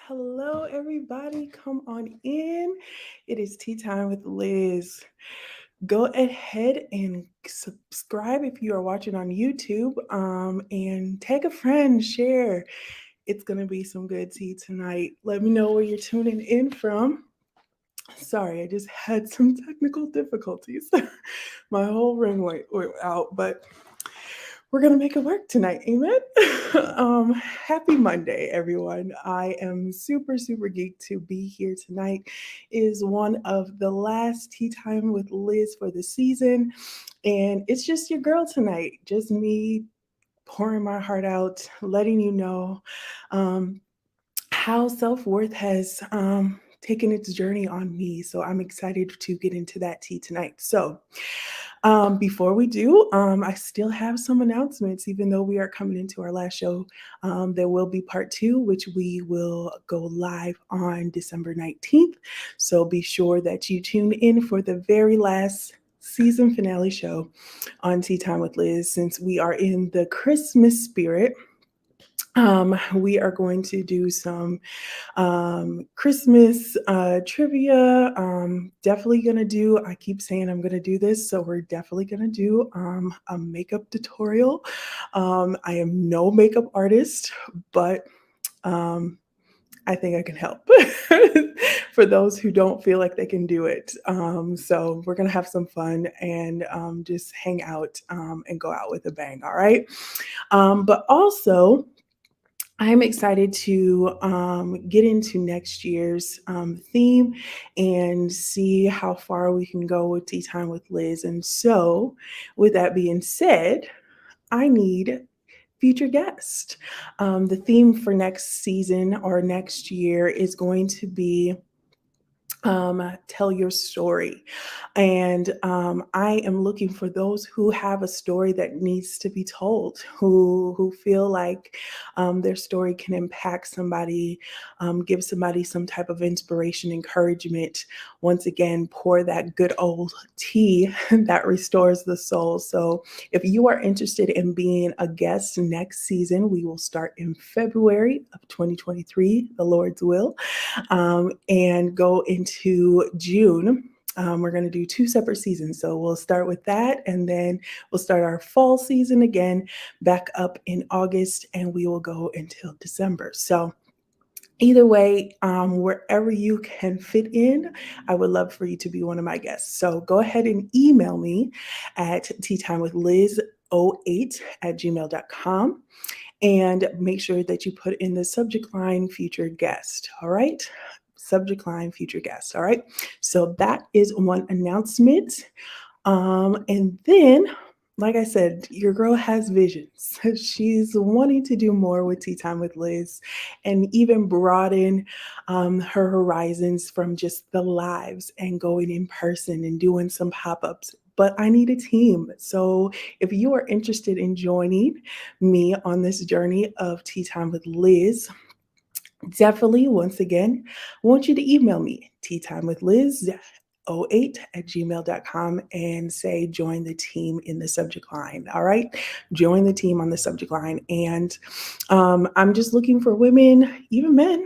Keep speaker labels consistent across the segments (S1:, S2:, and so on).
S1: Hello, everybody. Come on in. It is tea time with Liz. Go ahead and subscribe if you are watching on YouTube, and tag a friend, share. It's going to be some good tea tonight. Let me know where you're tuning in from. Sorry, I just had some technical difficulties. My whole ring went out, but we're going to make it work tonight. Amen. Happy Monday, everyone. I am super, super geeked to be here tonight. It is one of the last tea time with Liz for the season. And it's just your girl tonight, just me pouring my heart out, letting you know um, how self worth has taken its journey on me. So I'm excited to get into that tea tonight. So, before we do, I still have some announcements, even though we are coming into our last show. There will be part two, which we will go live on December 19th. So be sure that you tune in for the very last season finale show on Tea Time with Liz, since we are in the Christmas spirit. We are going to do some Christmas trivia. Definitely gonna do. I keep saying I'm gonna do this, so we're definitely gonna do a makeup tutorial. I am no makeup artist, but um, I think I can help for those who don't feel like they can do it. So we're gonna have some fun and just hang out and go out with a bang. All right. But also, I'm excited to get into next year's theme and see how far we can go with Tea Time with Liz. And so, with that being said, I need future guest. The theme for next season or next year is going to be tell your story. And I am looking for those who have a story that needs to be told, who feel like their story can impact somebody, give somebody some type of inspiration, encouragement. Once again, pour that good old tea that restores the soul. So if you are interested in being a guest next season, we will start in February of 2023, the Lord's will, and go into June. We're going to do two separate seasons. So we'll start with that, and then we'll start our fall season again back up in August, and we will go until December. So either way, wherever you can fit in, I would love for you to be one of my guests. So go ahead and email me at teatimewithliz08@gmail.com, and make sure that you put in the subject line featured guest. All right. Subject line featured guest. All right. So that is one announcement. And then, like I said, your girl has visions. She's wanting to do more with Tea Time with Liz and even broaden her horizons from just the lives and going in person and doing some pop ups. But I need a team. So if you are interested in joining me on this journey of Tea Time with Liz, definitely, once again, I want you to email me, teatimewithliz08@gmail.com, and say join the team in the subject line. All right. Join the team on the subject line. And I'm just looking for women, even men,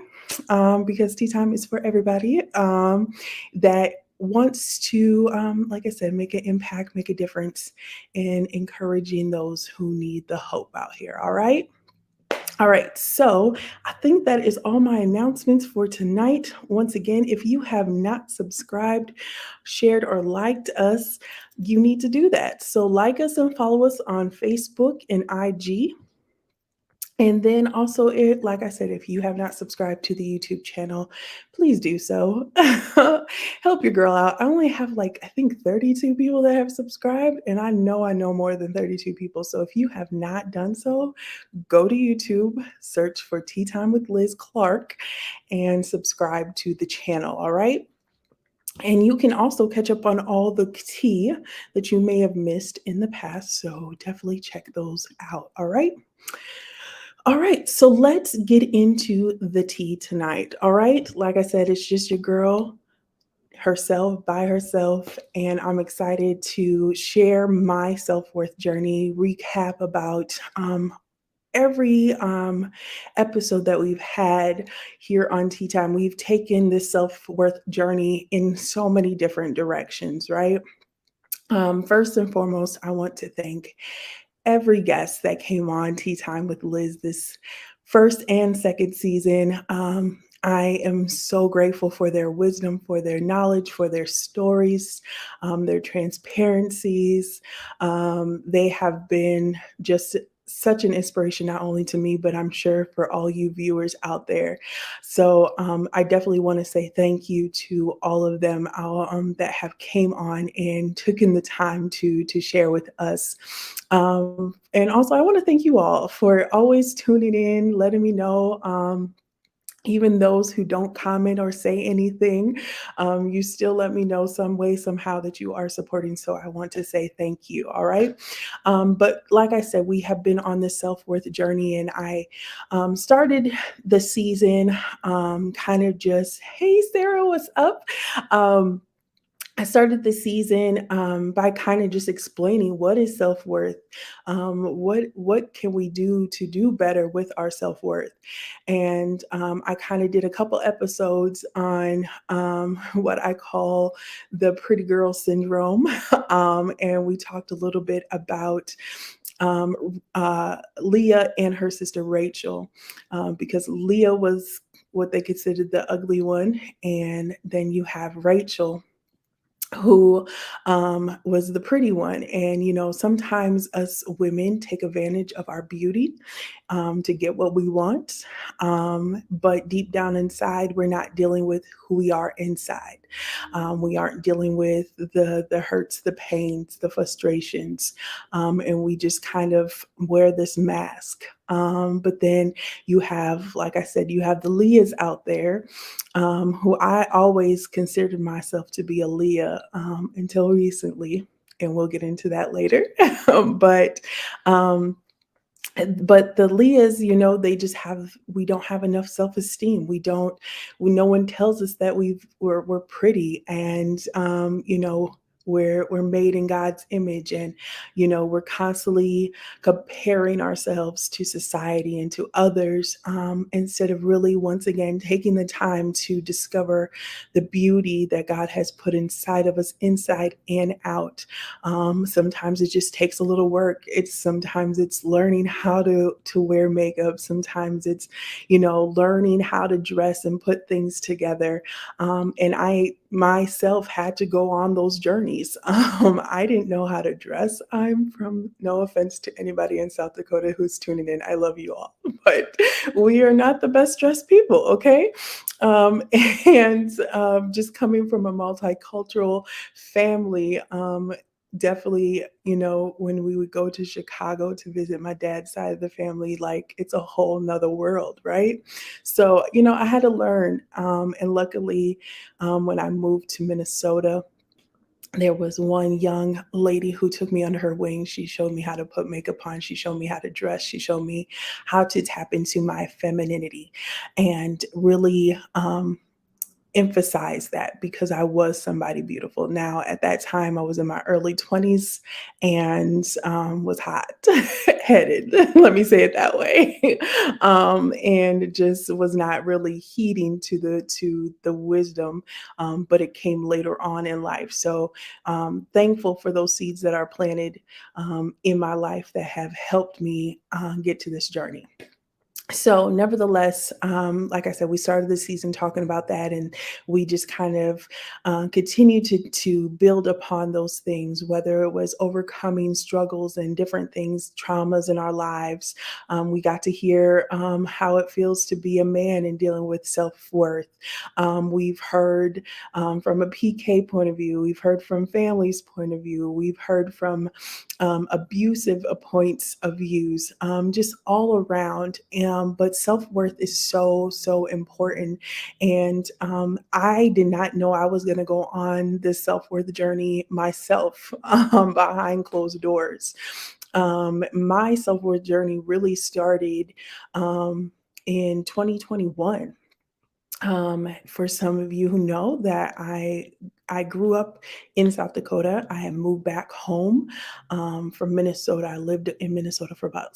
S1: because tea time is for everybody, that wants to, like I said, make an impact, make a difference in encouraging those who need the hope out here. All right. All right, so I think that is all my announcements for tonight. Once again, if you have not subscribed, shared, or liked us, you need to do that. So, like us and follow us on Facebook and IG. And then also, like I said, if you have not subscribed to the YouTube channel, please do so. Help your girl out. I only have like, I think 32 people that have subscribed, and I know more than 32 people. So if you have not done so, go to YouTube, search for Tea Time with Liz Clark, and subscribe to the channel. All right. And you can also catch up on all the tea that you may have missed in the past. So definitely check those out. All right. All right, so let's get into the tea tonight. All right, like I said, it's just your girl herself by herself, and I'm excited to share my self worth journey, recap about every episode that we've had here on Tea Time, we've taken this self worth journey in so many different directions, right? First and foremost, I want to thank every guest that came on Tea Time with Liz this first and second season. I am so grateful for their wisdom, for their knowledge, for their stories, their transparencies. They have been just such an inspiration, not only to me, but I'm sure for all you viewers out there. So I definitely want to say thank you to all of them that have came on and taken the time to share with us. And also, I want to thank you all for always tuning in, letting me know. Even those who don't comment or say anything, you still let me know some way, somehow that you are supporting. So I want to say thank you. All right. But like I said, we have been on this self worth journey, and I started the season kind of just, hey, Sarah, what's up? Um, I started the season by kind of just explaining what is self worth, what can we do to do better with our self worth, and I kind of did a couple episodes on what I call the pretty girl syndrome, and we talked a little bit about Leah and her sister Rachel, because Leah was what they considered the ugly one, and then you have Rachel who was the pretty one. And, sometimes us women take advantage of our beauty to get what we want. But deep down inside, we're not dealing with who we are inside. We aren't dealing with the hurts, the pains, the frustrations. And we just kind of wear this mask. But then you have, like I said, you have the Leahs out there who I always considered myself to be a Leah until recently, and we'll get into that later. but um, but the Leahs, they just we don't have enough self-esteem. No one tells us that we're pretty, and we're made in God's image, and we're constantly comparing ourselves to society and to others, instead of really, once again, taking the time to discover the beauty that God has put inside of us, inside and out. Sometimes it just takes a little work. Sometimes it's learning how to wear makeup. Sometimes it's learning how to dress and put things together. And I myself had to go on those journeys. I didn't know how to dress. I'm from, no offense to anybody in South Dakota who's tuning in, I love you all, but we are not the best dressed people, okay? Um, and just coming from a multicultural family, definitely, when we would go to Chicago to visit my dad's side of the family, like it's a whole nother world, right? So, I had to learn. And luckily, when I moved to Minnesota, there was one young lady who took me under her wing. She showed me how to put makeup on. She showed me how to dress. She showed me how to tap into my femininity and really emphasize that, because I was somebody beautiful. Now, at that time, I was in my early 20s and was hot headed. Let me say it that way. And just was not really heeding to the wisdom, but it came later on in life. So thankful for those seeds that are planted in my life that have helped me get to this journey. So, nevertheless, like I said, we started the season talking about that, and we just kind of continue to build upon those things, whether it was overcoming struggles and different things, traumas in our lives. We got to hear how it feels to be a man and dealing with self worth. We've heard from a PK point of view, we've heard from families' point of view, we've heard from abusive points of views, just all around. But self worth is so, so important. And I did not know I was going to go on this self worth journey myself behind closed doors. My self worth journey really started in 2021. For some of you who know that I grew up in South Dakota. I had moved back home from Minnesota. I lived in Minnesota for about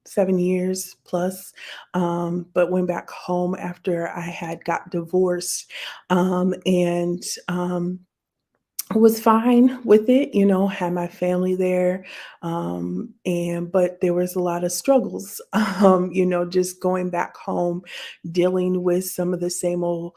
S1: 7 years plus, but went back home after I had got divorced, and was fine with it, had my family there, and but there was a lot of struggles, just going back home, dealing with some of the same old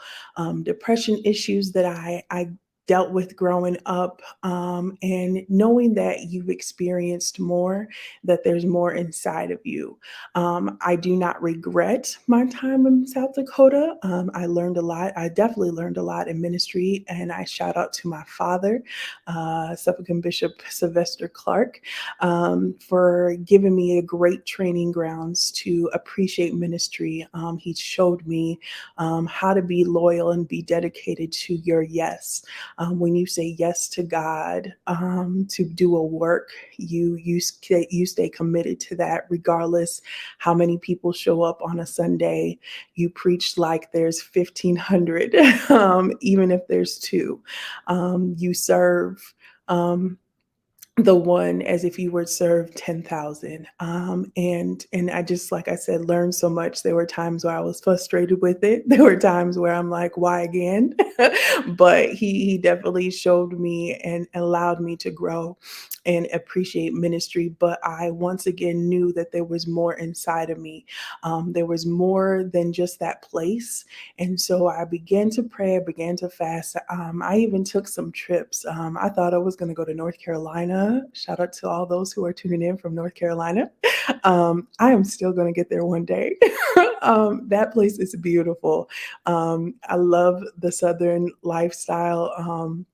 S1: depression issues that I dealt with growing up, and knowing that you've experienced more, that there's more inside of you. I do not regret my time in South Dakota. I learned a lot. I definitely learned a lot in ministry, and I shout out to my father, Suffragan Bishop Sylvester Clark, for giving me a great training grounds to appreciate ministry. He showed me how to be loyal and be dedicated to your yes. When you say yes to God, to do a work, you stay committed to that regardless how many people show up on a Sunday. You preach like there's 1,500, even if there's two. You serve. The one as if you would serve 10,000. And I just, like I said, learned so much. There were times where I was frustrated with it. There were times where I'm like, why again? But he definitely showed me and allowed me to grow and appreciate ministry. But I once again knew that there was more inside of me. There was more than just that place. And so I began to pray, I began to fast. I even took some trips. I thought I was going to go to North Carolina. Shout out to all those who are tuning in from North Carolina. I am still going to get there one day. That place is beautiful. I love the Southern lifestyle.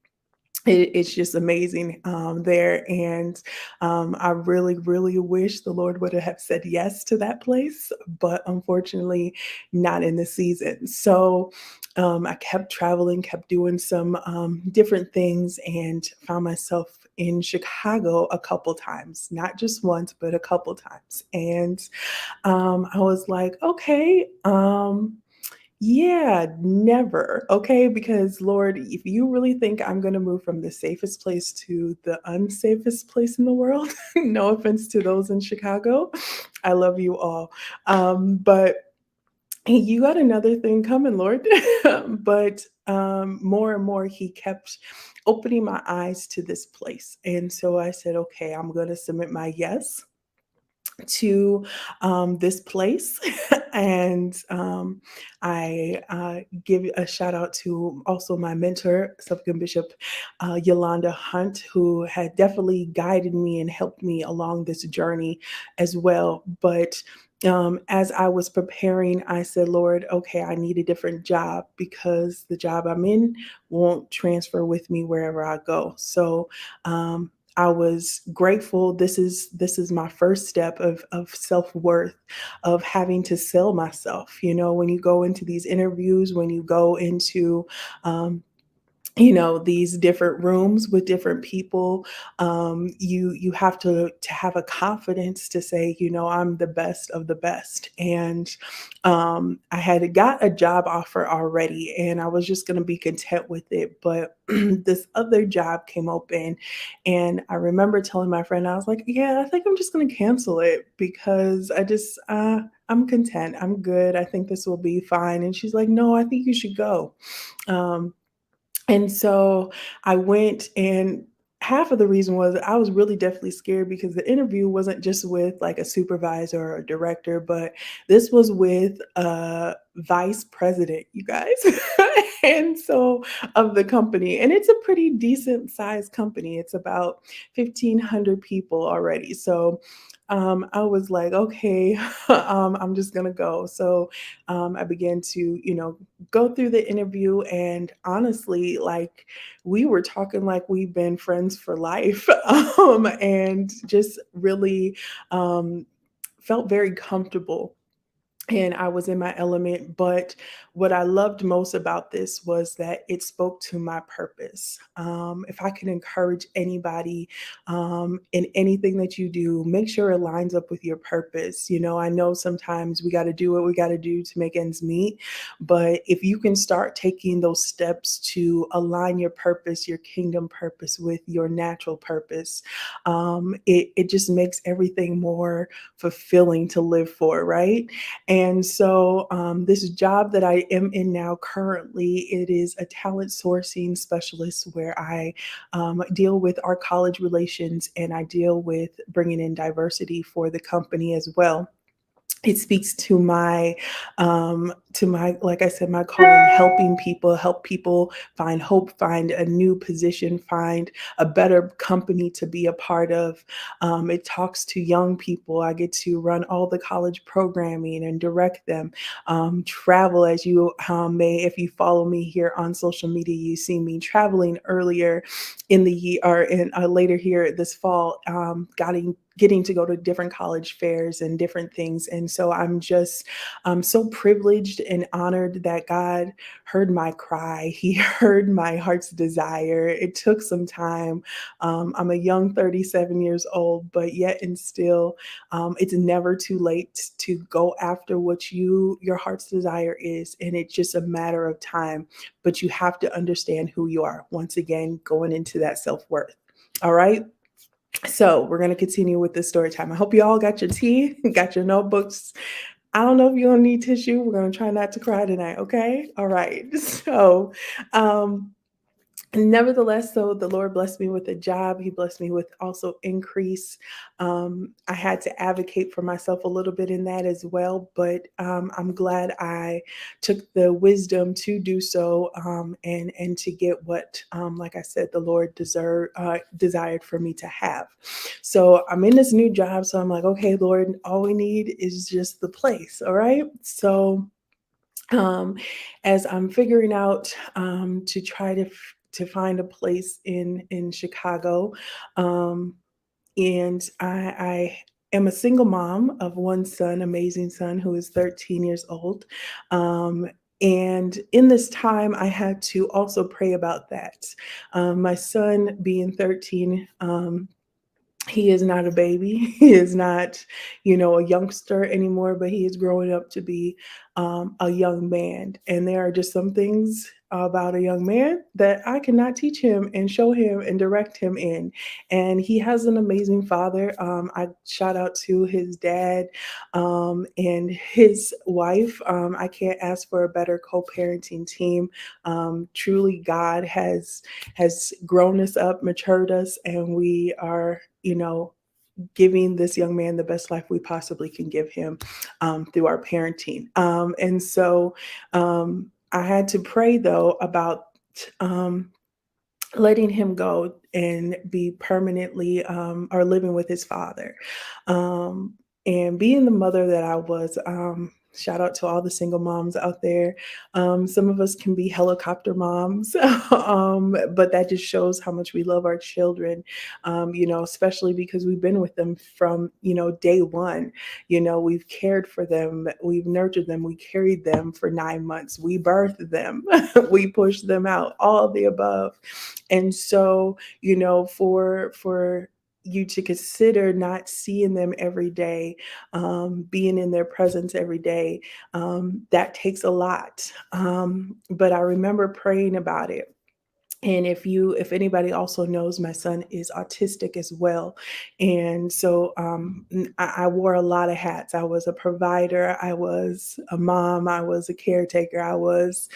S1: It's just amazing there. And I really, really wish the Lord would have said yes to that place, but unfortunately, not in the season. So I kept traveling, kept doing some different things, and found myself in Chicago a couple times, not just once, but a couple times. And I was like, okay. Yeah, never. Okay. Because Lord, if you really think I'm going to move from the safest place to the unsafest place in the world, no offense to those in Chicago, I love you all. But you got another thing coming, Lord. But more and more, He kept opening my eyes to this place. And so I said, okay, I'm going to submit my yes to this place. And I give a shout out to also my mentor, Suffragan Bishop Yolanda Hunt, who had definitely guided me and helped me along this journey as well. But as I was preparing, I said, Lord, okay, I need a different job because the job I'm in won't transfer with me wherever I go. So I was grateful. This is my first step of self-worth, of having to sell myself. When you go into these interviews, when you go into these different rooms with different people, you have to have a confidence to say, I'm the best of the best. And I had got a job offer already, and I was just going to be content with it. But this other job came open, and I remember telling my friend, I was like, yeah, I think I'm just going to cancel it because I'm content, I'm good, I think this will be fine. And she's like, no, I think you should go. Um, and so I went, and half of the reason was I was really definitely scared because the interview wasn't just with like a supervisor or a director, but this was with a vice president, you guys. And so of the company, and it's a pretty decent sized company. It's about 1,500 people already. So I was like, okay, I'm just gonna go. So I began to, go through the interview, and honestly, like, we were talking like we've been friends for life, and just really felt very comfortable, and I was in my element. But what I loved most about this was that it spoke to my purpose. If I could encourage anybody in anything that you do, make sure it lines up with your purpose. You know, I know sometimes we got to do what we got to do to make ends meet, but if you can start taking those steps to align your purpose, your kingdom purpose with your natural purpose, it just makes everything more fulfilling to live for, right? And so, this job that I am in now currently, it is a talent sourcing specialist where I deal with our college relations and I deal with bringing in diversity for the company as well. It speaks to my, like I said, my calling, helping people, help people find hope, find a new position, find a better company to be a part of. It talks to young people. I get to run all the college programming and direct them. Travel, as you may, if you follow me here on social media, you see me traveling earlier in the year or in later here this fall, getting to go to different college fairs and different things. And so I'm so privileged and honored that God heard my cry. He heard my heart's desire. It took some time. I'm a young 37 years old, but yet and still, it's never too late to go after what your heart's desire is. And it's just a matter of time. But you have to understand who you are. Once again, going into that self-worth. All right. So we're going to continue with this story time. I hope you all got your tea, got your notebooks. I don't know if you're going to need tissue. We're going to try not to cry tonight. Okay. All right. So, um, nevertheless, so the Lord blessed me with a job. He blessed me with also increase. I had to advocate for myself a little bit in that as well, but I'm glad I took the wisdom to do so, and to get what, like I said, the Lord desired for me to have. So I'm in this new job. So I'm like, okay, Lord, all we need is just the place. All right. So um, as I'm figuring out to try to find a place in Chicago, um, and I am a single mom of one son, amazing son who is 13 years old. Um, and in this time, I had to also pray about that. My son being 13, he is not a baby. He is not, a youngster anymore, but he is growing up to be a young man. And there are just some things about a young man that I cannot teach him and show him and direct him in. And he has an amazing father. I shout out to his dad and his wife. I can't ask for a better co-parenting team. Truly, God has grown us up, matured us, and we are, giving this young man the best life we possibly can give him through our parenting. And so I had to pray though about um, letting him go and be permanently or living with his father. Um, and being the mother that I was, shout out to all the single moms out there. Some of us can be helicopter moms, but that just shows how much we love our children, especially because we've been with them from, day one. We've cared for them, we've nurtured them, we carried them for 9 months, we birthed them, we pushed them out, all the above. And so, for you to consider not seeing them every day, being in their presence every day, that takes a lot. But I remember praying about it. And if anybody also knows, my son is autistic as well. And so I wore a lot of hats. I was a provider, I was a mom, I was a caretaker, I was,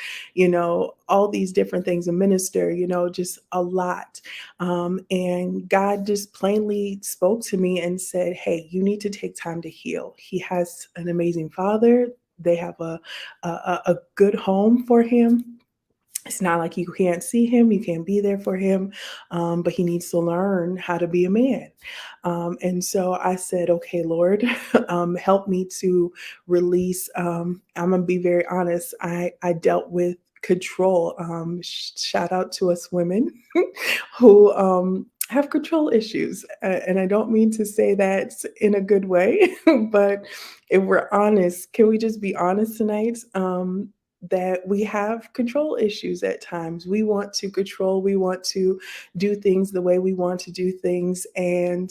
S1: all these different things, a minister, just a lot. And God just plainly spoke to me and said, hey, you need to take time to heal. He has an amazing father. They have a good home for him. It's not like you can't see him, you can't be there for him, but he needs to learn how to be a man. And so I said, okay, Lord, help me to release. I'm going to be very honest. I dealt with control. Shout out to us women who have control issues. And I don't mean to say that in a good way, but if we're honest, can we just be honest tonight? that we have control issues at times. We want to control, we want to do things the way we want to do things. And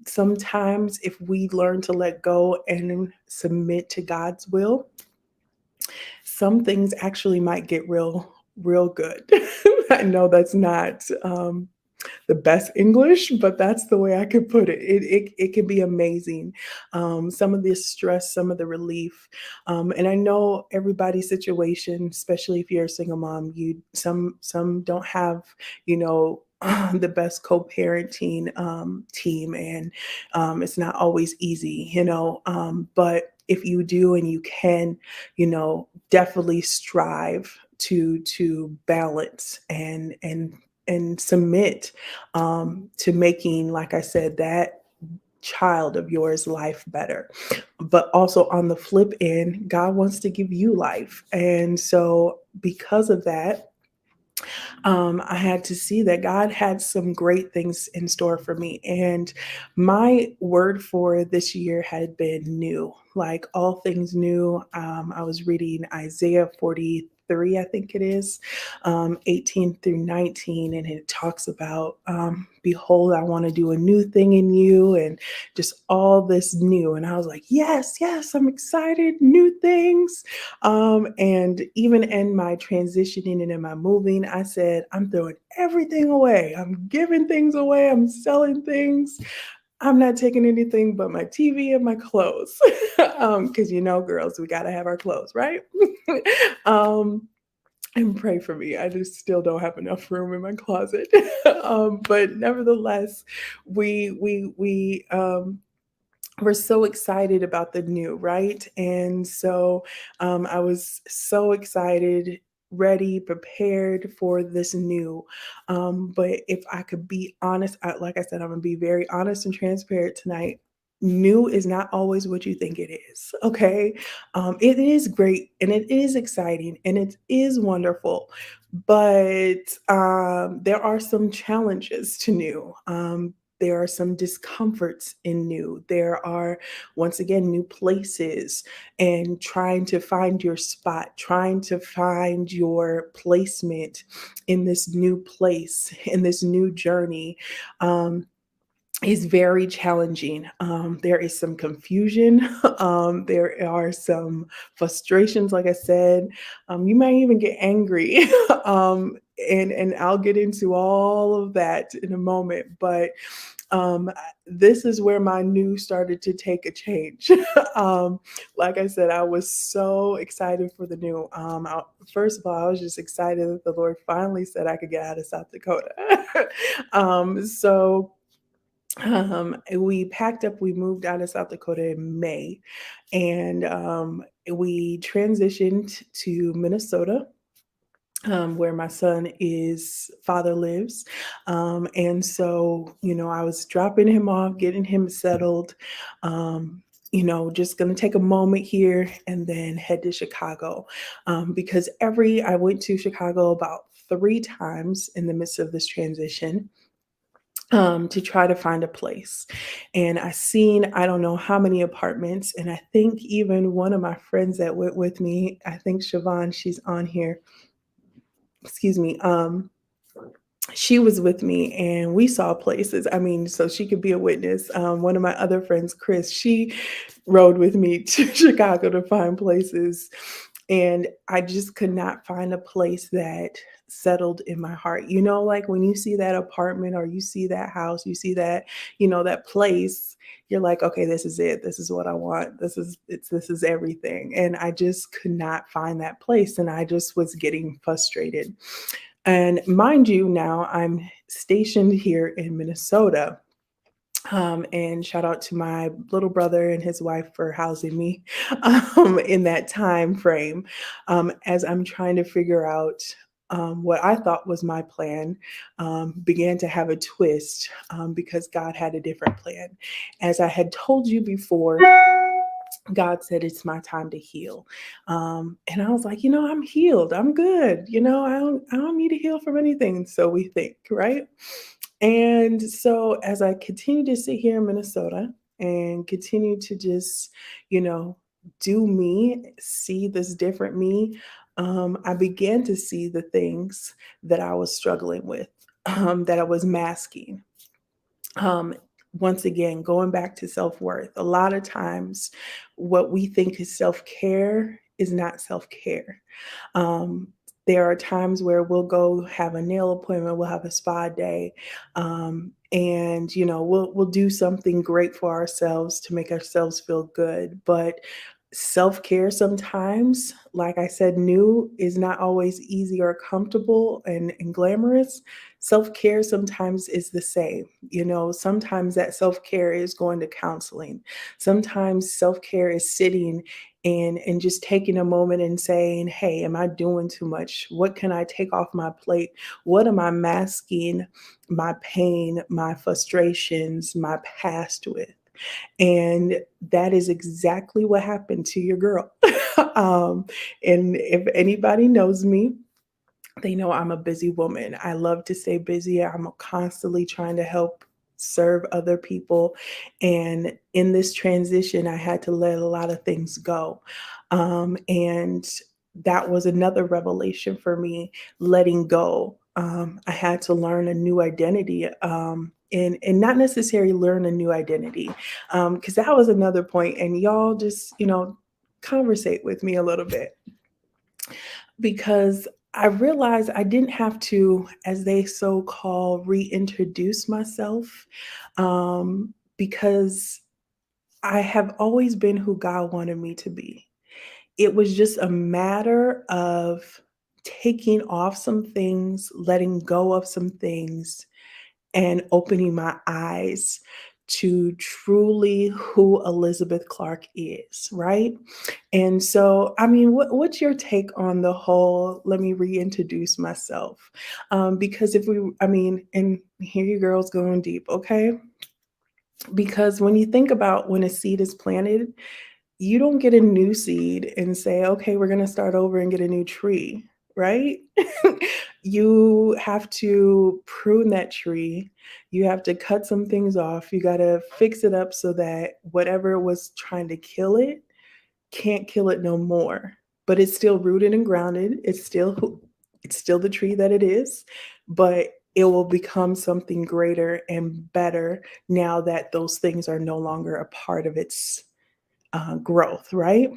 S1: sometimes, if we learn to let go and submit to God's will, some things actually might get real good. I know that's not the best English, but that's the way I could put it. It can be amazing. Some of this stress, some of the relief, and I know everybody's situation, especially if you're a single mom, you some don't have, you know. The best co-parenting team, and it's not always easy, but if you do and you can, definitely strive to balance and submit to making, like I said, that child of yours life better. But also on the flip end, God wants to give you life. And so, because of that, I had to see that God had some great things in store for me. And my word for this year had been new, like all things new. I was reading Isaiah 43, I think it is, 18 through 19, and it talks about, behold, I want to do a new thing in you, and just all this new. And I was like, yes, yes, I'm excited, new things. And even in my transitioning and in my moving, I said, I'm throwing everything away. I'm giving things away. I'm selling things. I'm not taking anything but my TV and my clothes. Because, girls, we got to have our clothes, right? um, and pray for me. I just still don't have enough room in my closet. But nevertheless, we we're so excited about the new, right? And so I was so excited, ready, prepared for this new. But if I could be honest, like I said, I'm going to be very honest and transparent tonight. New is not always what you think it is. Okay. It is great and it is exciting and it is wonderful. But there are some challenges to new. There are some discomforts in new. There are, once again, new places and trying to find your spot, trying to find your placement in this new place, in this new journey. Is very challenging. There is some confusion. There are some frustrations, like I said. You might even get angry. And I'll get into all of that in a moment. But um, this is where my new started to take a change. um, like I said, I was so excited for the new. First of all, I was just excited that the Lord finally said I could get out of South Dakota. So we packed up, we moved out of South Dakota in May, and we transitioned to Minnesota. Where my son is father lives. And so, I was dropping him off, getting him settled, just going to take a moment here and then head to Chicago. Because I went to Chicago about 3 times in the midst of this transition, to try to find a place. And I seen, I don't know how many apartments. And I think even one of my friends that went with me, I think Siobhan, she's on here, excuse me, she was with me and we saw places. I mean, so she could be a witness. One of my other friends, Chris, she rode with me to Chicago to find places. And I just could not find a place that settled in my heart. Like when you see that apartment or you see that house, you see that, that place, you're like, okay, this is it. This is what I want. This is everything. And I just could not find that place. And I just was getting frustrated. And mind you, now I'm stationed here in Minnesota. And shout out to my little brother and his wife for housing me in that time frame, as I'm trying to figure out what I thought was my plan, began to have a twist, because God had a different plan. As I had told you before, God said, it's my time to heal. And I was like, I'm healed. I'm good. I don't need to heal from anything. So we think, right? And so as I continue to sit here in Minnesota and continue to just, you know, do me, see this different me, I began to see the things that I was struggling with, that I was masking. Um, Once again, going back to self worth, a lot of times what we think is self care is not self care. Um, there are times where we'll go have a nail appointment, we'll have a spa day, and we'll do something great for ourselves to make ourselves feel good. But self care sometimes, like I said, new is not always easy or comfortable and glamorous. Self care sometimes is the same. Sometimes that self care is going to counseling. Sometimes self care is sitting and just taking a moment and saying, "Hey, am I doing too much? What can I take off my plate? What am I masking my pain, my frustrations, my past with?" And that is exactly what happened to your girl. um, and if anybody knows me, they know I'm a busy woman. I love to stay busy. I'm constantly trying to help serve other people. And in this transition, I had to let a lot of things go. And that was another revelation for me, letting go. I had to learn a new identity. And not necessarily learn a new identity, because that was another point. And y'all just, conversate with me a little bit, because I realized I didn't have to, as they so call, reintroduce myself, because I have always been who God wanted me to be. It was just a matter of taking off some things, letting go of some things, and opening my eyes to truly who Elizabeth Clark is, right? And so, I mean, what's your take on the whole, let me reintroduce myself? Because I mean, and here you girls going deep, okay? Because when you think about when a seed is planted, you don't get a new seed and say, okay, we're going to start over and get a new tree, right? You have to prune that tree. You have to cut some things off. You got to fix it up so that whatever was trying to kill it can't kill it no more. But it's still rooted and grounded. It's still the tree that it is, but it will become something greater and better now that those things are no longer a part of its growth, right?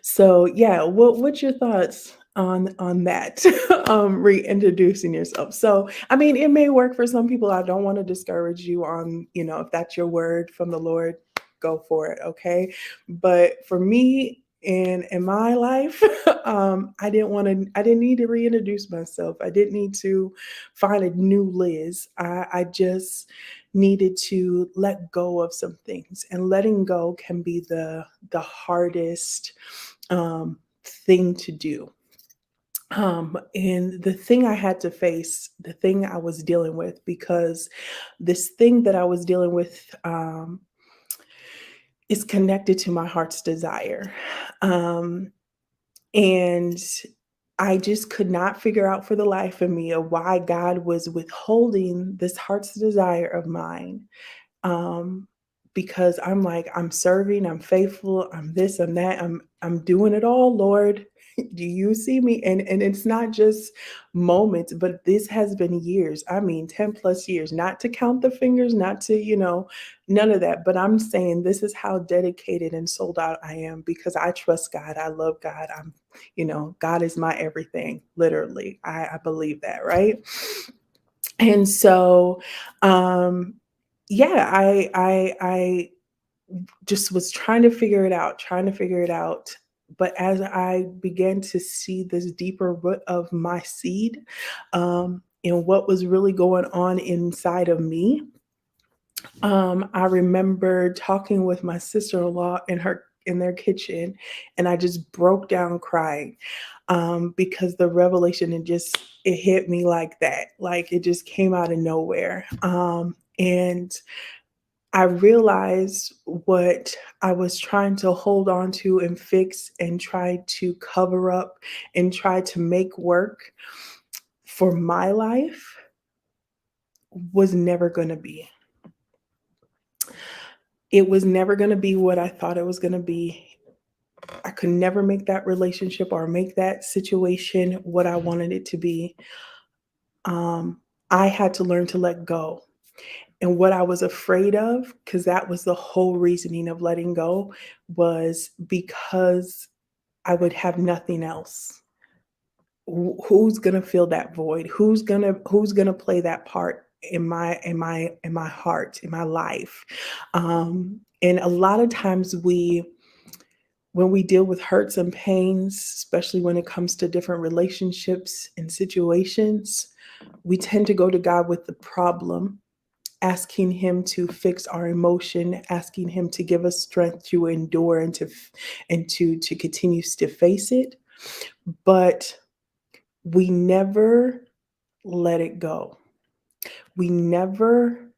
S1: So yeah, what's your thoughts on that? Reintroducing yourself. So I mean, it may work for some people. I don't want to discourage you on, if that's your word from the Lord, go for it, okay? But for me in my life, I didn't need to reintroduce myself. I didn't need to find a new Liz. I just needed to let go of some things, and letting go can be the hardest thing to do. And the thing I had to face, the thing I was dealing with, because this thing that I was dealing with is connected to my heart's desire. Um, and I just could not figure out for the life of me of why God was withholding this heart's desire of mine. um, because I'm like, I'm serving, I'm faithful, I'm this, I'm that, I'm doing it all, Lord. Do you see me? And it's not just moments, but this has been years. I mean, 10 plus years, not to count the fingers, not to, none of that. But I'm saying this is how dedicated and sold out I am, because I trust God. I love God. God is my everything, literally. I believe that, right? And so, um, yeah, I just was trying to figure it out, trying to figure it out. But as I began to see this deeper root of my seed, and what was really going on inside of me, I remember talking with my sister-in-law in their kitchen, and I just broke down crying, because the revelation, it hit me like that, like it just came out of nowhere. And I realized what I was trying to hold on to and fix and try to cover up and try to make work for my life was never going to be. It was never going to be what I thought it was going to be. I could never make that relationship or make that situation what I wanted it to be. Um, I had to learn to let go. And what I was afraid of, because that was the whole reasoning of letting go, was because I would have nothing else. Who's gonna fill that void? Who's gonna play that part in my heart, in my life? And a lot of times when we deal with hurts and pains, especially when it comes to different relationships and situations, we tend to go to God with the problem, asking him to fix our emotion, asking him to give us strength to endure and to continue to face it. But we never let it go. We never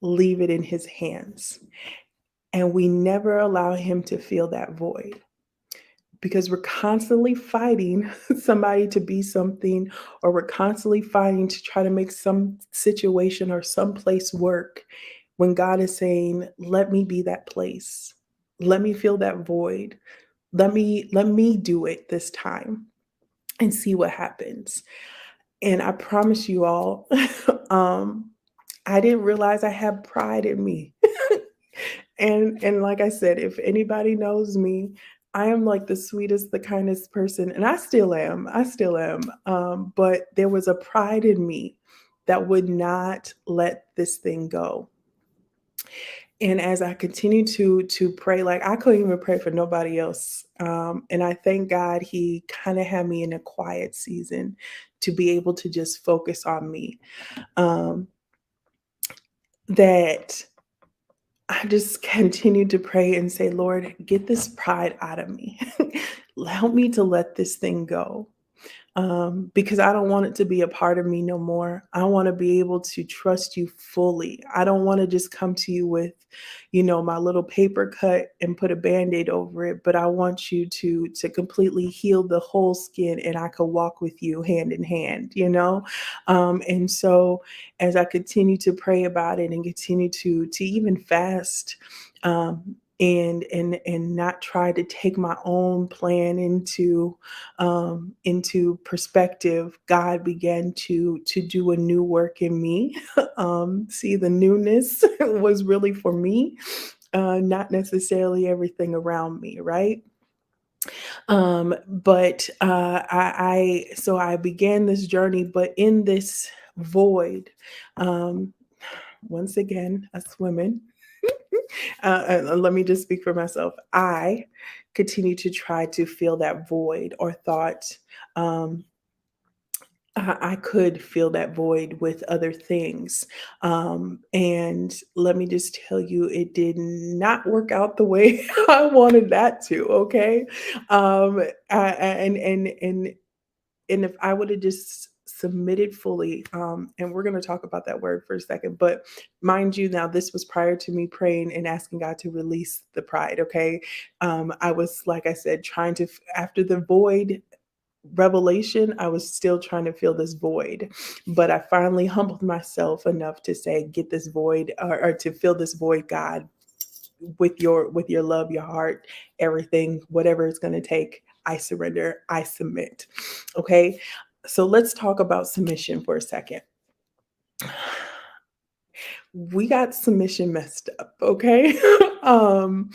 S1: leave it in his hands. And we never allow him to fill that void because we're constantly fighting somebody to be something, or we're constantly fighting to try to make some situation or some place work when God is saying, let me be that place. Let me fill that void. Let me do it this time and see what happens. And I promise you all, I didn't realize I had pride in me. And like I said, if anybody knows me, I am like the sweetest, the kindest person, and I still am. I still am. But there was a pride in me that would not let this thing go. And as I continue to pray, like I couldn't even pray for nobody else. And I thank God he kind of had me in a quiet season to be able to just focus on me. Um, that I just continued to pray and say, Lord, get this pride out of me. Help me to let this thing go. Because I don't want it to be a part of me no more. I want to be able to trust you fully. I don't want to just come to you with, my little paper cut and put a band-aid over it, but I want you to completely heal the whole skin and I could walk with you hand in hand. And so as I continue to pray about it and continue to even fast, and not try to take my own plan into perspective, God began to do a new work in me. See, the newness was really for me, not necessarily everything around me, right? But so I began this journey, but in this void, um, once again, us women, let me just speak for myself. I continue to try to fill that void or thought. Um, I could fill that void with other things. And let me just tell you, it did not work out the way I wanted that to. Okay. And if I would have just submitted fully, and we're going to talk about that word for a second, but mind you, now this was prior to me praying and asking God to release the pride. Okay. I was, like I said, trying to, after the void revelation, I was still trying to fill this void. But I finally humbled myself enough to say, get this void, or to fill this void, God, with your love, your heart, everything, whatever it's going to take. I surrender, I submit. Okay. So let's talk about submission for a second. We got submission messed up, okay? um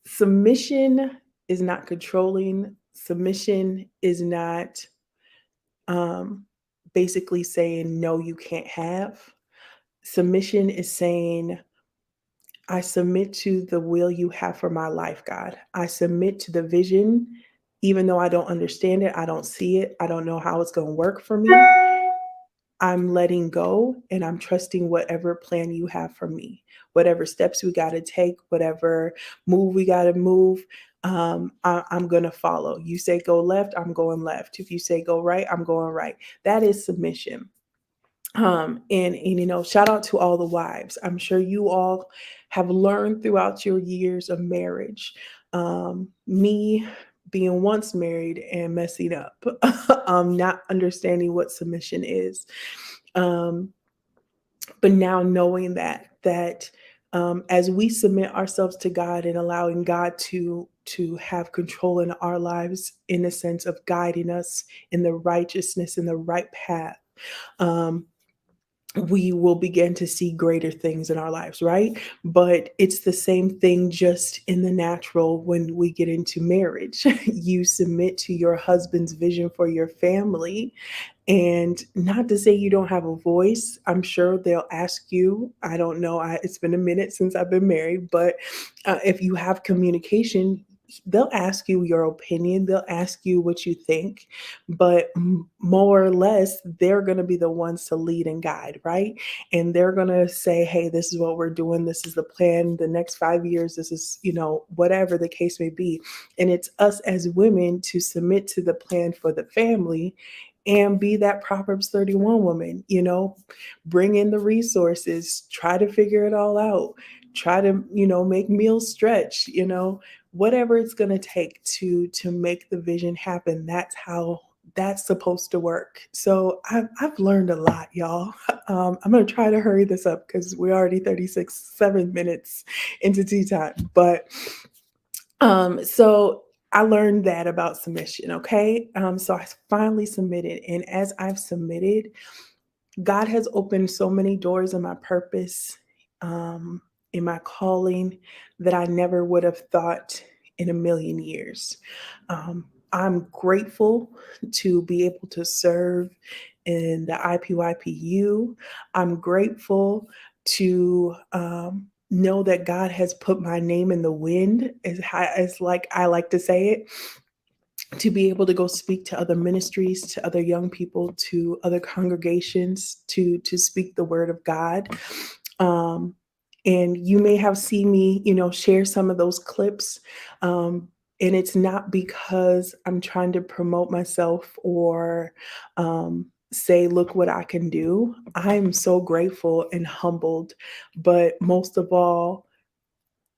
S1: Submission is not controlling. Submission is not um, basically saying, no, you can't have. Submission is saying, I submit to the will you have for my life, God. I submit to the vision, even though I don't understand it, I don't see it, I don't know how it's going to work for me. I'm letting go and I'm trusting whatever plan you have for me, whatever steps we got to take, whatever move we got to move. I'm going to follow. You say go left, I'm going left. If you say go right, I'm going right. That is submission. And shout out to all the wives. I'm sure you all have learned throughout your years of marriage. Me being once married and messing up, not understanding what submission is. Um, but now knowing that as we submit ourselves to God and allowing God to have control in our lives in a sense of guiding us in the righteousness in the right path. Um, we will begin to see greater things in our lives, right? But it's the same thing just in the natural when we get into marriage. You submit to your husband's vision for your family. And not to say you don't have a voice, I'm sure they'll ask you. I don't know, it's been a minute since I've been married, but if you have communication, they'll ask you your opinion, they'll ask you what you think, but more or less, they're going to be the ones to lead and guide, right? And they're going to say, hey, this is what we're doing, this is the plan, the next 5 years, this is, whatever the case may be. And it's us as women to submit to the plan for the family and be that Proverbs 31 woman, bring in the resources, try to figure it all out, try to, make meals stretch, whatever it's going to take to make the vision happen. That's how that's supposed to work. So I've learned a lot, y'all. I'm going to try to hurry this up because we're already 7 minutes into tea time. But so I learned that about submission. Okay. So I finally submitted. And as I've submitted, God has opened so many doors in my purpose, um, in my calling that I never would have thought in a million years. I'm grateful to be able to serve in the IPYPU. I'm grateful to know that God has put my name in the wind, as like I like to say it, to be able to go speak to other ministries, to other young people, to other congregations, to speak the word of God. Um, and you may have seen me, share some of those clips. And it's not because I'm trying to promote myself or say, look what I can do. I'm so grateful and humbled. But most of all,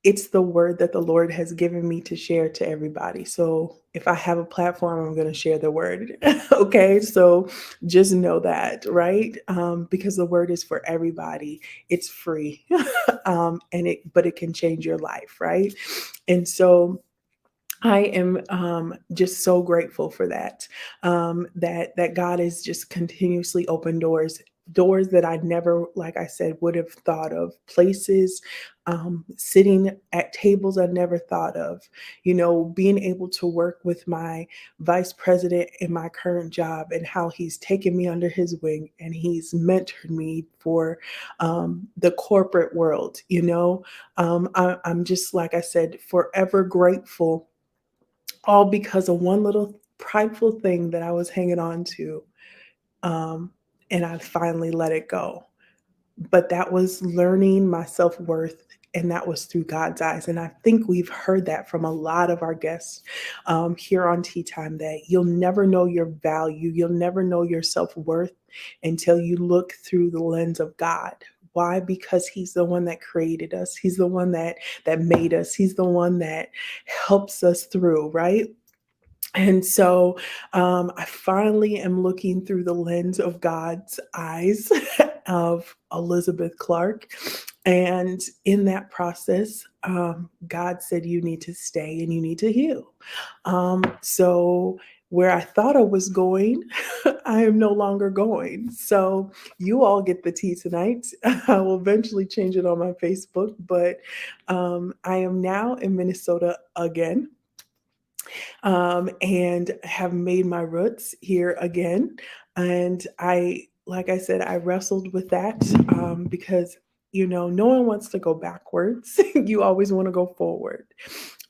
S1: it's the word that the Lord has given me to share to everybody. So if I have a platform, I'm going to share the word. Okay. So just know that, right? Because the word is for everybody. It's free. But it can change your life. Right. And so I am just so grateful for that. That God is just continuously open doors, doors that I never, like I said, would have thought of. Places, sitting at tables I never thought of. Being able to work with my vice president in my current job and how he's taken me under his wing and he's mentored me for the corporate world. I'm just, like I said, forever grateful, all because of one little prideful thing that I was hanging on to. Um, and I finally let it go. But that was learning my self worth, and that was through God's eyes. And I think we've heard that from a lot of our guests here on Tea Time, that you'll never know your value, you'll never know your self worth until you look through the lens of God. Why? Because He's the one that created us. He's the one that made us. He's the one that helps us through, right? And so I finally am looking through the lens of God's eyes of Elizabeth Clark. And in that process, God said, you need to stay and you need to heal. So where I thought I was going, I am no longer going. So you all get the tea tonight. I will eventually change it on my Facebook, but I am now in Minnesota again, and have made my roots here again. And like I said, I wrestled with that because, no one wants to go backwards. You always want to go forward.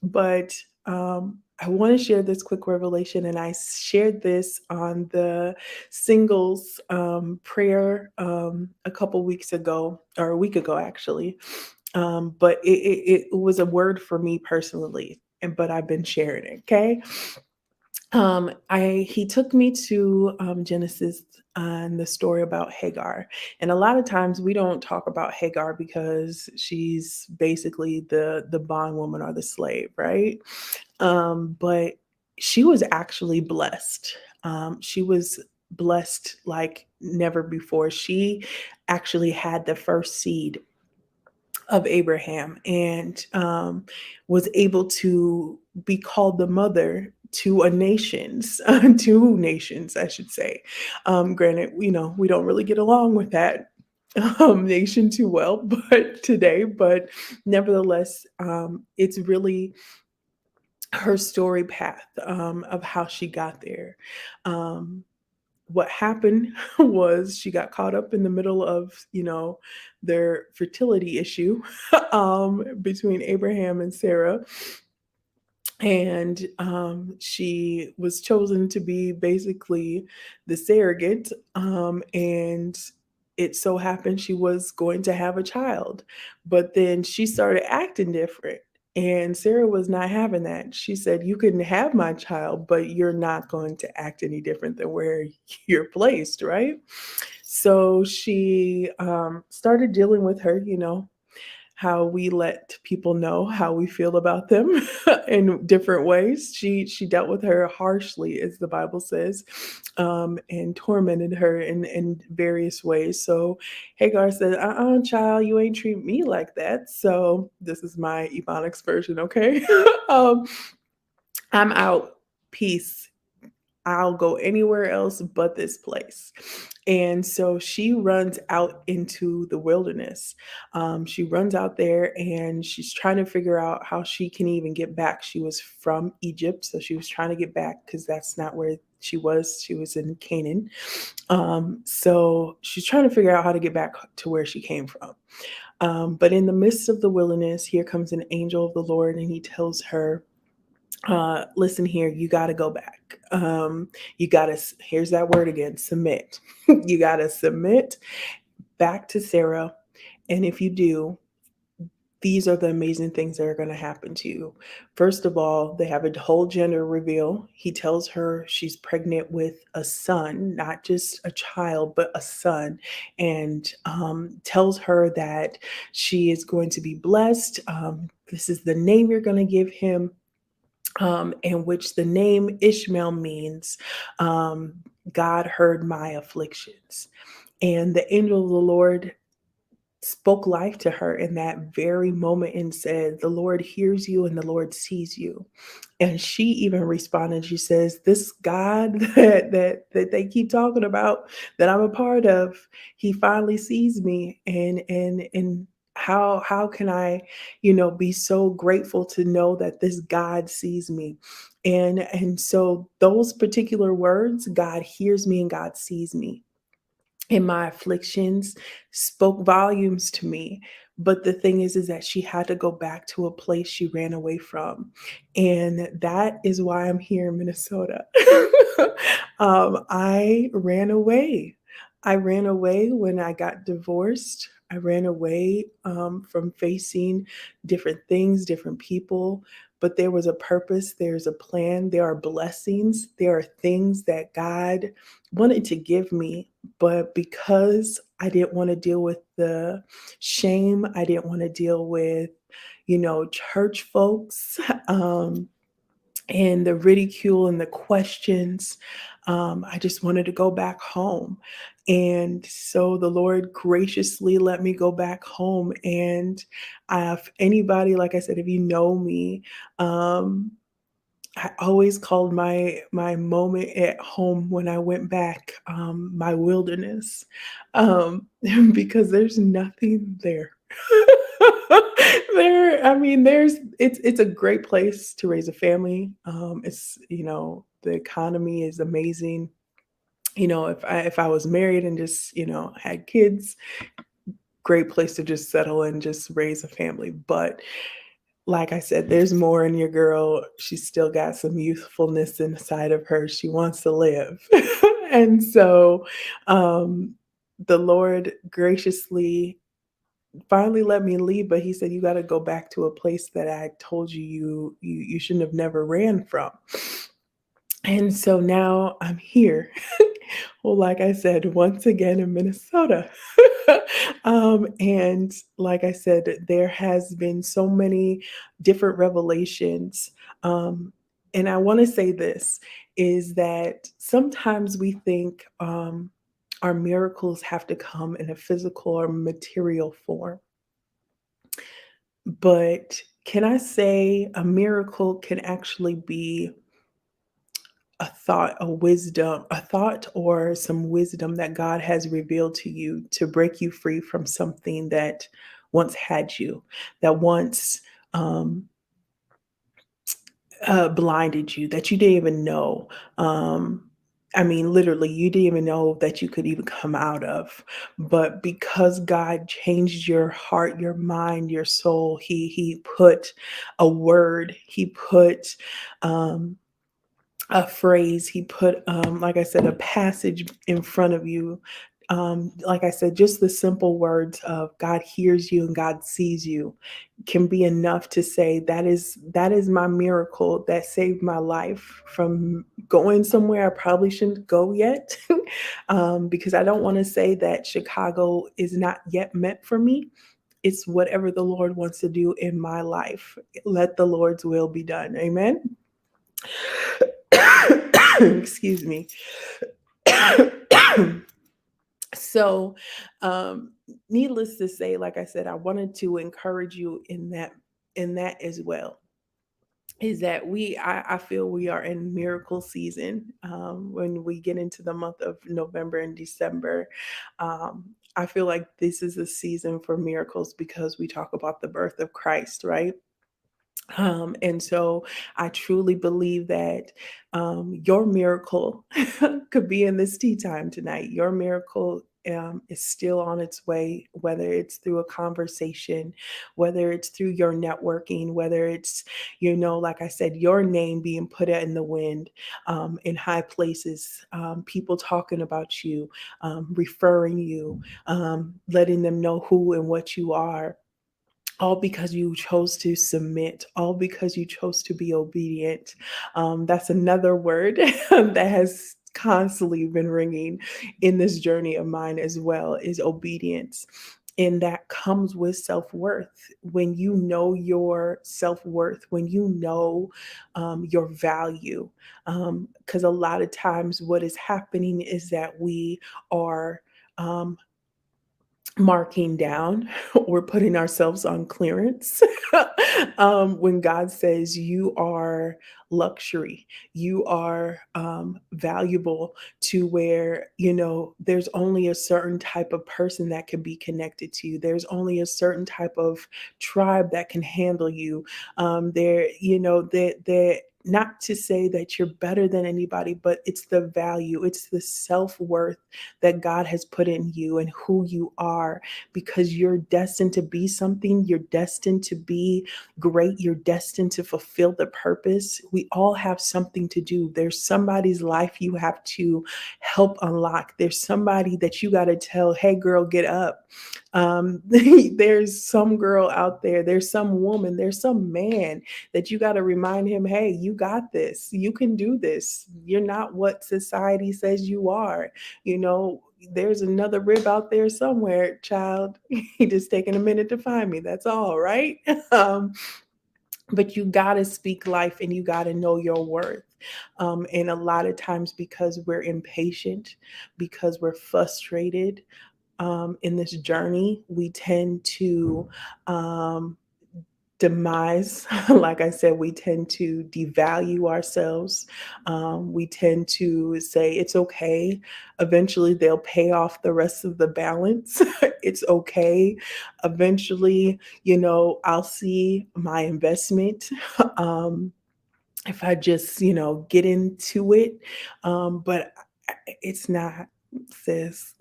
S1: But I want to share this quick revelation, and I shared this on the singles prayer a couple weeks ago, or a week ago, actually. But it was a word for me personally, but I've been sharing it. Okay. I He took me to Genesis and the story about Hagar. And a lot of times we don't talk about Hagar because she's basically the bondwoman or the slave, right? But she was actually blessed. She was blessed like never before. She actually had the first seed of Abraham, and was able to be called the mother to a nations, two nations, I should say. Granted, we don't really get along with that nation too well, but today, but nevertheless, it's really her story path of how she got there. Um, what happened was she got caught up in the middle of, their fertility issue between Abraham and Sarah. And she was chosen to be basically the surrogate. And it so happened she was going to have a child, but then she started acting different. And Sarah was not having that. She said, "You can have my child, but you're not going to act any different than where you're placed," right? So she started dealing with her, how we let people know how we feel about them in different ways. She dealt with her harshly, as the Bible says, and tormented her in various ways. So Hagar said, child, you ain't treat me like that." So this is my Ebonics version, okay? um, I'm out. Peace. I'll go anywhere else but this place. And so she runs out into the wilderness. She runs out there and she's trying to figure out how she can even get back. She was from Egypt, so she was trying to get back because that's not where she was. She was in Canaan. So she's trying to figure out how to get back to where she came from. But in the midst of the wilderness, here comes an angel of the Lord and he tells her, listen here, you got to go back. You got to, here's that word again, submit. You got to submit back to Sarah. And if you do, these are the amazing things that are going to happen to you. First of all, they have a whole gender reveal. He tells her she's pregnant with a son, not just a child, but a son, and tells her that she is going to be blessed. This is the name you're going to give him, in which the name Ishmael means, um, God heard my afflictions. And the angel of the Lord spoke life to her in that very moment and said, "The Lord hears you and the Lord sees you." And she even responded, she says, "This God that they keep talking about, that I'm a part of, he finally sees me. And how can I, be so grateful to know that this God sees me?" And so those particular words, God hears me and God sees me, and my afflictions spoke volumes to me. But the thing is that she had to go back to a place she ran away from. And that is why I'm here in Minnesota. I ran away. I ran away when I got divorced. I ran away from facing different things, different people. But there was a purpose, there's a plan, there are blessings, there are things that God wanted to give me, but because I didn't want to deal with the shame, I didn't want to deal with, church folks, and the ridicule and the questions. I just wanted to go back home. And so the Lord graciously let me go back home. And if anybody, like I said, if you know me, um, I always called my moment at home when I went back, my wilderness, because there's nothing there. I mean, it's a great place to raise a family. It's, the economy is amazing. If I was married and just, had kids, great place to just settle and just raise a family. But like I said, there's more in your girl. She's still got some youthfulness inside of her. She wants to live. And so the Lord graciously finally let me leave, but he said, "You got to go back to a place that I told you shouldn't have never ran from." And so now I'm here. Well, like I said, once again in Minnesota. And like I said, there has been so many different revelations. And I want to say this is that sometimes we think our miracles have to come in a physical or material form. But can I say a miracle can actually be a thought, a thought or some wisdom that God has revealed to you to break you free from something that once had you, that once um, blinded you, that you didn't even know. I mean, literally, you didn't even know that you could even come out of. But because God changed your heart, your mind, your soul, He put a word, He put um, a phrase, he put, like I said, a passage in front of you. Like I said, just the simple words of God hears you and God sees you can be enough to say that is my miracle that saved my life from going somewhere I probably shouldn't go yet. Because I don't want to say that Chicago is not yet meant for me. It's whatever the Lord wants to do in my life. Let the Lord's will be done. Amen. Excuse me. So, needless to say, like I said, I wanted to encourage you in that as well. Is that I feel we are in miracle season when we get into the month of November and December. I feel like this is a season for miracles because we talk about the birth of Christ, right? And so I truly believe that your miracle could be in this tea time tonight. Your miracle is still on its way, whether it's through a conversation, whether it's through your networking, whether it's, like I said, your name being put out in the wind in high places, people talking about you, referring you, letting them know who and what you are, all because you chose to submit, all because you chose to be obedient. That's another word that has constantly been ringing in this journey of mine as well is obedience. And that comes with self worth. When you know your self worth, when you know your value. Because a lot of times, what is happening is that we are. Um, Marking down or putting ourselves on clearance when God says you are luxury, you are valuable, to where there's only a certain type of person that can be connected to you, there's only a certain type of tribe that can handle you. There that not to say that you're better than anybody, but it's the value, it's the self-worth that God has put in you and who you are, because you're destined to be something. You're destined to be great. You're destined to fulfill the purpose. We all have something to do. There's somebody's life you have to help unlock. There's somebody that you got to tell, hey, girl, get up. There's some girl out there, there's some woman, there's some man that you got to remind him, hey, you got this. You can do this. You're not what society says you are. There's another rib out there somewhere, child. He just taking a minute to find me. That's all, right? um, but you got to speak life and you got to know your worth. And a lot of times, because we're impatient, because we're frustrated in this journey, we tend to um, demise. Like I said, we tend to devalue ourselves. We tend to say it's okay. Eventually, they'll pay off the rest of the balance. It's okay. Eventually, I'll see my investment. um, if I just, get into it. But it's not, sis.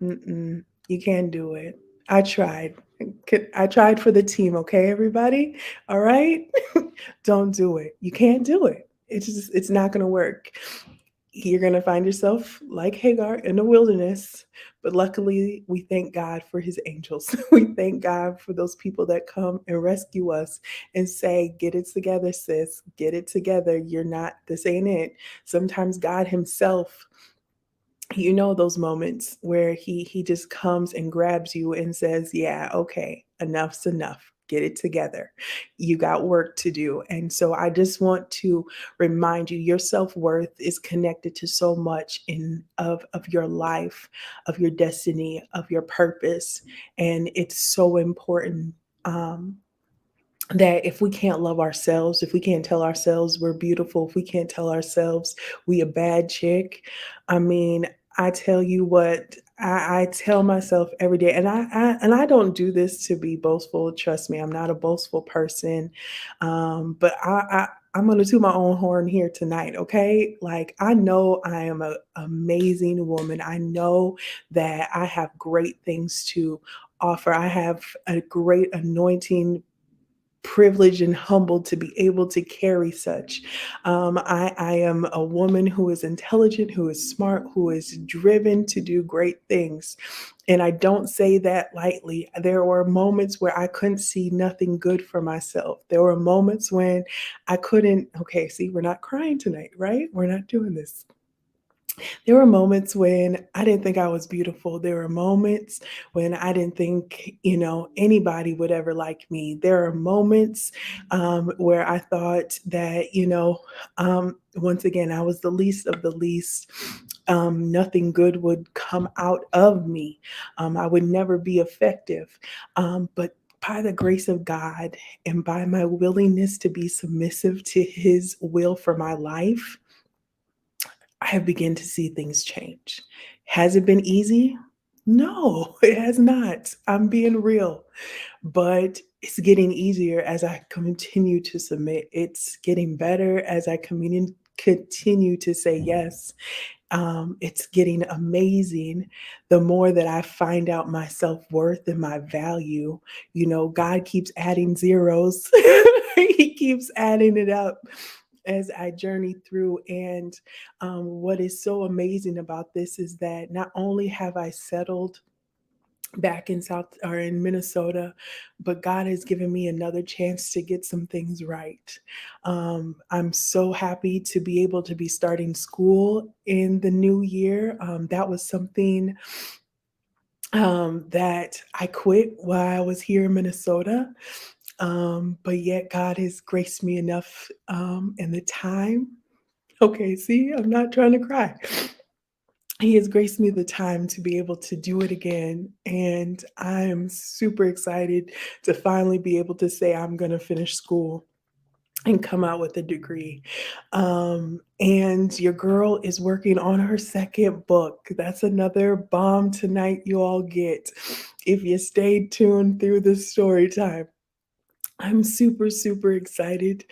S1: You can't do it. I tried. I tried for the team, okay, everybody? All right? Don't do it. You can't do it. It's not going to work. You're going to find yourself like Hagar in the wilderness. But luckily, we thank God for his angels. We thank God for those people that come and rescue us and say, get it together, sis. Get it together. You're not, this ain't it. Sometimes God himself, those moments where he just comes and grabs you and says, yeah, okay, enough's enough, get it together, you got work to do. And so I just want to remind you, your self-worth is connected to so much of your life, of your destiny, of your purpose. And it's so important um, that if we can't love ourselves, if we can't tell ourselves we're beautiful, if we can't tell ourselves we a bad chick, I mean, I tell you what, I tell myself every day, and I don't do this to be boastful. Trust me, I'm not a boastful person. But I'm gonna toot my own horn here tonight, okay? Like I know I am a amazing woman. I know that I have great things to offer. I have a great anointing, privileged and humbled to be able to carry such. I am a woman who is intelligent, who is smart, who is driven to do great things. And I don't say that lightly. There were moments where I couldn't see nothing good for myself. There were moments when I couldn't, okay, see, we're not crying tonight, right? We're not doing this. There were moments when I didn't think I was beautiful. There were moments when I didn't think, anybody would ever like me. There are moments where I thought that, once again, I was the least of the least. Nothing good would come out of me. I would never be effective. But by the grace of God and by my willingness to be submissive to His will for my life, I have begun to see things change. Has it been easy? No, it has not. I'm being real, but it's getting easier as I continue to submit. It's getting better as I continue to say yes. It's getting amazing the more that I find out my self worth and my value. God keeps adding zeros, He keeps adding it up as I journey through. And what is so amazing about this is that not only have I settled back in South or in Minnesota, but God has given me another chance to get some things right. I'm so happy to be able to be starting school in the new year. That was something that I quit while I was here in Minnesota. But yet God has graced me enough in the time. Okay, see, I'm not trying to cry. He has graced me the time to be able to do it again. And I am super excited to finally be able to say I'm going to finish school and come out with a degree. And your girl is working on her second book. That's another bomb tonight you all get if you stayed tuned through the story time. I'm super, super excited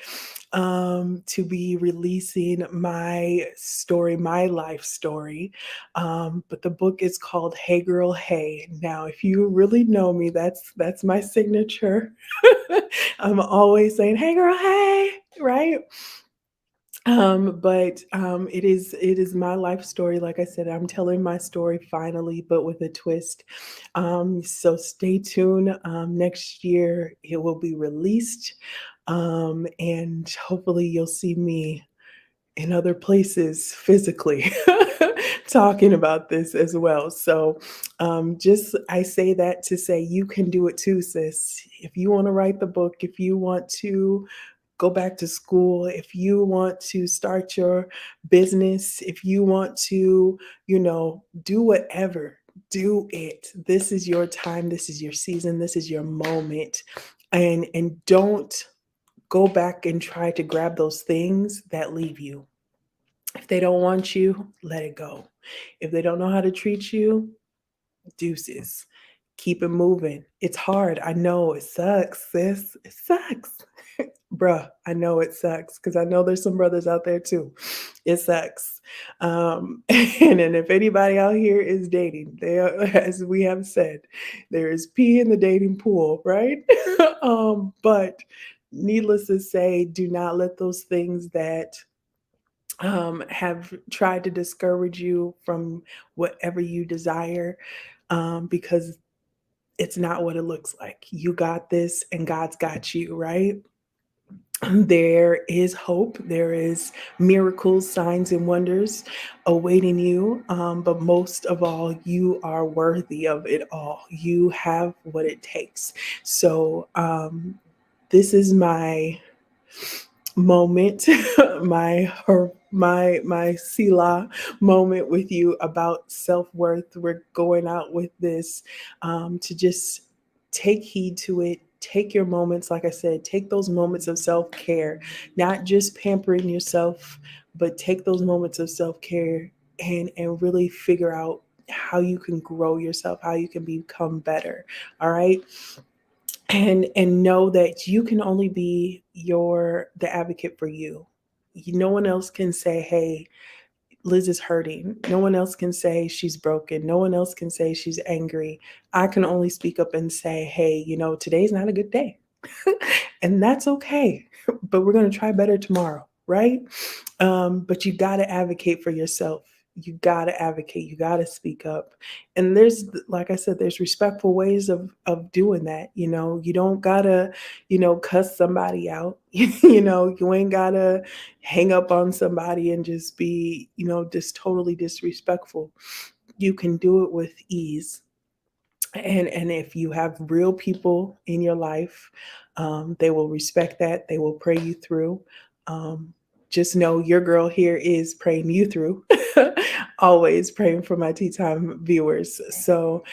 S1: to be releasing my story, my life story. But the book is called Hey Girl Hey. Now, if you really know me, that's my signature. I'm always saying, "Hey girl, hey," right? But it is my life story. Like I said, I'm telling my story finally, but with a twist. So stay tuned. Next year it will be released, and hopefully you'll see me in other places physically talking about this as well. So, just I say that to say you can do it too, sis. If you want to write the book, if you want to go back to school, if you want to start your business, if you want to, do whatever, do it. This is your time, this is your season, this is your moment. And don't go back and try to grab those things that leave you. If they don't want you, let it go. If they don't know how to treat you, deuces. Keep it moving. It's hard. I know it sucks, sis. It sucks. Bruh, I know it sucks because I know there's some brothers out there too. It sucks. And if anybody out here is dating, they are, as we have said, there is pee in the dating pool, right? But needless to say, do not let those things that have tried to discourage you from whatever you desire, because it's not what it looks like. You got this, and God's got you, right? There is hope. There is miracles, signs, and wonders awaiting you. But most of all, you are worthy of it all. You have what it takes. So, this is my moment, my Selah moment with you about self-worth. We're going out with this, to just take heed to it, take your moments, like I said, take those moments of self-care, not just pampering yourself, but take those moments of self-care and really figure out how you can grow yourself, how you can become better. All right. And know that you can only be the advocate for you. No one else can say, hey, Liz is hurting. No one else can say she's broken. No one else can say she's angry. I can only speak up and say, hey, today's not a good day. And that's okay. But we're going to try better tomorrow, right? But you got to advocate for yourself. You got to advocate. You got to speak up. And there's, like I said, there's respectful ways of doing that. You don't got to, cuss somebody out. You ain't got to hang up on somebody and just be, just totally disrespectful. You can do it with ease. And if you have real people in your life, they will respect that. They will pray you through. Um, just know your girl here is praying you through. Always praying for my tea time viewers. So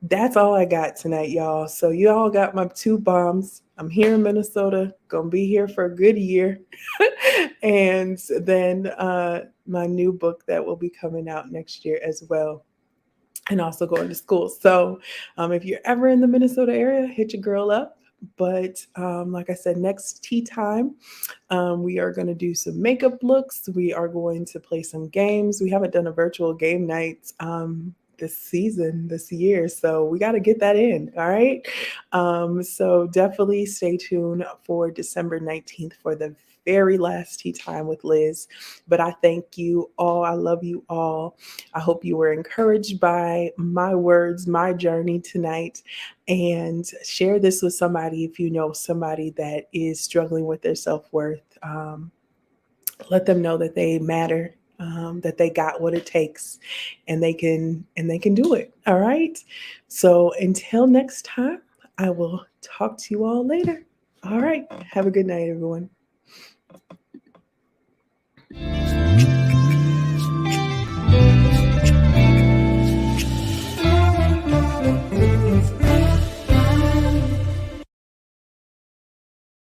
S1: that's all I got tonight, y'all. So you all got my two bombs. I'm here in Minnesota, gonna be here for a good year. And then my new book that will be coming out next year as well, and also going to school. So if you're ever in the Minnesota area, hit your girl up. But like I said, next tea time, we are going to do some makeup looks. We are going to play some games. We haven't done a virtual game night this year. So we got to get that in. All right. So definitely stay tuned for December 19th for the very last tea time with Liz. But I thank you all. I love you all. I hope you were encouraged by my words, my journey tonight. And share this with somebody if you know somebody that is struggling with their self-worth. Let them know that they matter, that they got what it takes, and they can do it. All right. So until next time, I will talk to you all later. All right. Have a good night, everyone.